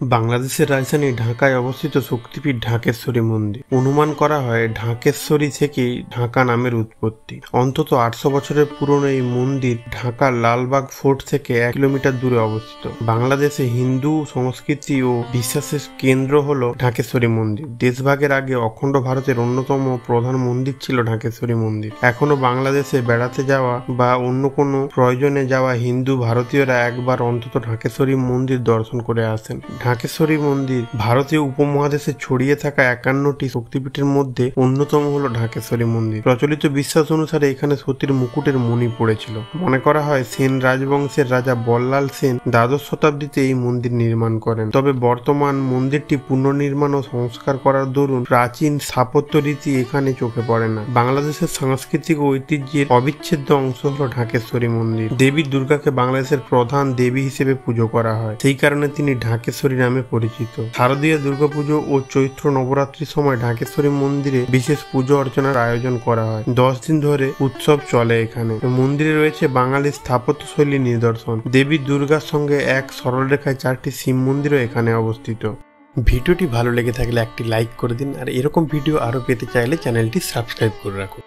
বাংলাদেশের রাজধানী ঢাকায় অবস্থিত শক্তিপীঠ ঢাকেশ্বরী মন্দির। অনুমান করা হয় ঢাকেশ্বরী থেকেই ঢাকা নামের উৎপত্তি। অন্তত 800 বছরের পুরনো এই মন্দির ঢাকার লালবাগ ফোর্ট থেকে 1 কিলোমিটার দূরে অবস্থিত। বাংলাদেশে হিন্দু সংস্কৃতি ও বিশ্বাসের কেন্দ্র হল ঢাকেশ্বরী মন্দির। দেশভাগের আগে অখণ্ড ভারতের অন্যতম প্রধান মন্দির ছিল ঢাকেশ্বরী মন্দির। এখনো বাংলাদেশে বেড়াতে যাওয়া বা অন্য কোনো প্রয়োজনে যাওয়া হিন্দু ভারতীয়রা একবার অন্তত ঢাকেশ্বরী মন্দির দর্শন করে আসেন। ঢাকেশ্বরী মন্দির ভারতীয় উপমহাদেশে ছড়িয়ে থাকা 51টি শক্তিপীঠের মধ্যে অন্যতম হলো ঢাকেশ্বরী মন্দির। প্রচলিত বিশ্বাস অনুসারে এখানে সতীর মুকুটের মণি পড়েছিল। মনে করা হয় সেন রাজবংশের রাজা বল্লাল সেন দ্বাদশ শতাব্দীতে এই মন্দির নির্মাণ করেন। তবে বর্তমান মন্দিরটি পুনর্নির্মাণ ও সংস্কার করার দরুন প্রাচীন স্থাপত্য রীতি এখানে চোখে পড়ে না। বাংলাদেশের সাংস্কৃতিক ঐতিহ্যের অবিচ্ছেদ্য অংশ হলো ঢাকেশ্বরী মন্দির। দেবী দুর্গাকে বাংলাদেশের প্রধান দেবী হিসেবে পুজো করা হয়, সেই কারণে তিনি ঢাকেশ্বরী নামে পরিচিত। শারদীয় দুর্গাপুজো ও চৈত্র নবরাত্রির সময় ঢাকেশ্বরী মন্দিরে বিশেষ পুজো অর্চনার আয়োজন করা হয়। 10 দিন ধরে উৎসব চলে এখানে। মন্দিরে রয়েছে বাঙালির স্থাপত্য শৈলীর নিদর্শন। দেবী দুর্গার সঙ্গে এক সরলরেখায় 4টি শিব মন্দিরও এখানে অবস্থিত। ভিডিওটি ভালো লেগে থাকলে একটি লাইক করে দিন, আর এরকম ভিডিও আরো পেতে চাইলে চ্যানেলটি সাবস্ক্রাইব করে রাখুন।